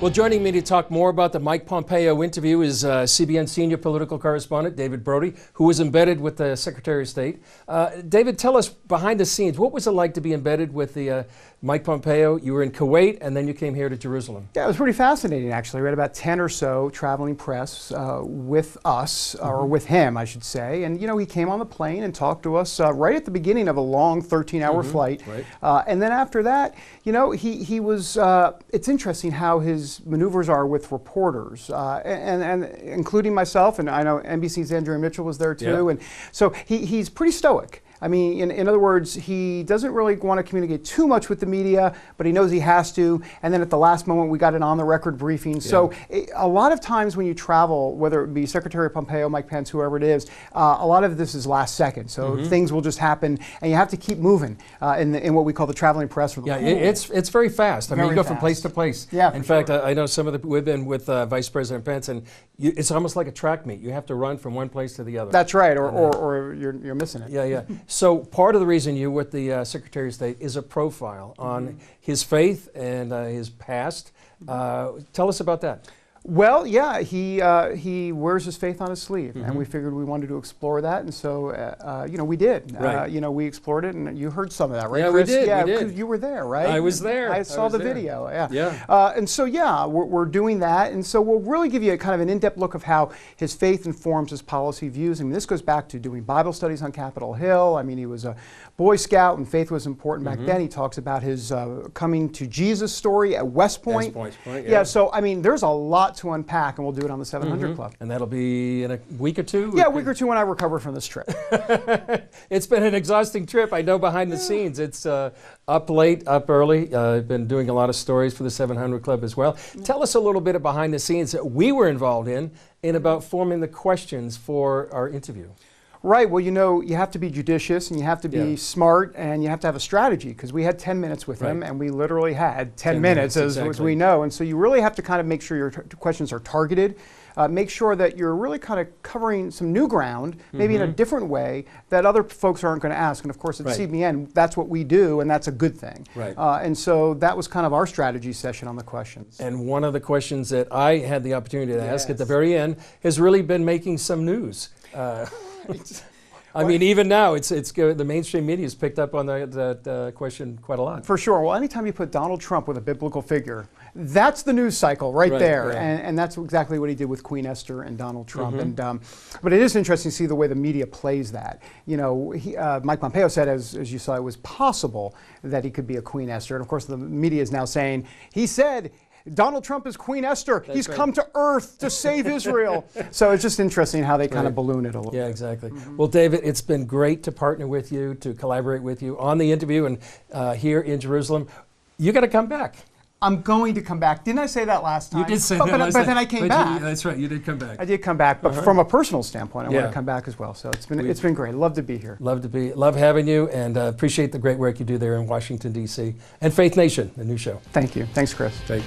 Well, joining me to talk more about the Mike Pompeo interview is CBN senior political correspondent David Brody, who was embedded with the Secretary of State. David, tell us behind the scenes, what was it like to be embedded with the Mike Pompeo? You were in Kuwait, and then you came here to Jerusalem. Yeah, it was pretty fascinating, actually. We had about 10 or so traveling press with us, or with him, I should say. And, you know, he came on the plane and talked to us right at the beginning of a long 13-hour flight. Right. And then after that, you know, he was, it's interesting how his maneuvers are with reporters, and including myself, and I know NBC's Andrea Mitchell was there too. Yeah. And so he's pretty stoic. I mean, in other words, he doesn't really want to communicate too much with the media, but he knows he has to. And then at the last moment, we got an on-the-record briefing. Yeah. So a lot of times when you travel, whether it be Secretary Pompeo, Mike Pence, whoever it is, a lot of this is last second. So things will just happen, and you have to keep moving in what we call the traveling press. Or the it's very fast. I mean, you go from place to place. Yeah, in fact, I know some of we've been with Vice President Pence, and it's almost like a track meet. You have to run from one place to the other. That's right, or you're missing it. Yeah, yeah. So part of the reason you're with the Secretary of State is a profile on his faith and his past. Tell us about that. Well, yeah, he wears his faith on his sleeve, and we figured we wanted to explore that, and so you know, we did. Right. You know, we explored it, and you heard some of that, right, yeah, Chris? We did. Yeah, we did. Because you were there, right? I was there. I saw the video. Yeah. Yeah. And so yeah, we're doing that, and so we'll really give you a kind of an in-depth look of how his faith informs his policy views. I mean, this goes back to doing Bible studies on Capitol Hill. I mean, he was a Boy Scout, and faith was important back then. He talks about his coming to Jesus story at West Point. Yeah. So I mean, there's a lot to unpack, and we'll do it on the 700 Club. And that'll be in a week or two? Yeah, a week or two when I recover from this trip. It's been an exhausting trip. I know behind the scenes. It's up late, up early. I've been doing a lot of stories for the 700 Club as well. Tell us a little bit of behind the scenes that we were involved in about forming the questions for our interview. Right. Well, you know, you have to be judicious, and you have to be smart, and you have to have a strategy, because we had 10 minutes with him, and we literally had 10 minutes, as we know. And so you really have to kind of make sure your questions are targeted. Make sure that you're really kind of covering some new ground, maybe in a different way that other folks aren't going to ask. And of course, at CBN, that's what we do, and that's a good thing. Right. And so that was kind of our strategy session on the questions. And one of the questions that I had the opportunity to ask at the very end has really been making some news. I mean, even now, it's the mainstream media has picked up on that question quite a lot. For sure. Well, anytime you put Donald Trump with a biblical figure, that's the news cycle right there. Yeah. And that's exactly what he did with Queen Esther and Donald Trump. And but it is interesting to see the way the media plays that. You know, Mike Pompeo said, as you saw, it was possible that he could be a Queen Esther. And of course, the media is now saying, he said, Donald Trump is Queen Esther. He's come to earth to save Israel. So it's just interesting how they kind of balloon it a little bit. Yeah, exactly. Well, David, it's been great to partner with you, to collaborate with you on the interview and here in Jerusalem. You got to come back. I'm going to come back. Didn't I say that last time? You did say that last time. But then I came back. That's right. You did come back. I did come back, but from a personal standpoint, I want to come back as well. So it's been great. Love to be here. Love having you, and appreciate the great work you do there in Washington, D.C. and Faith Nation, the new show. Thank you. Thanks, Chris. Great.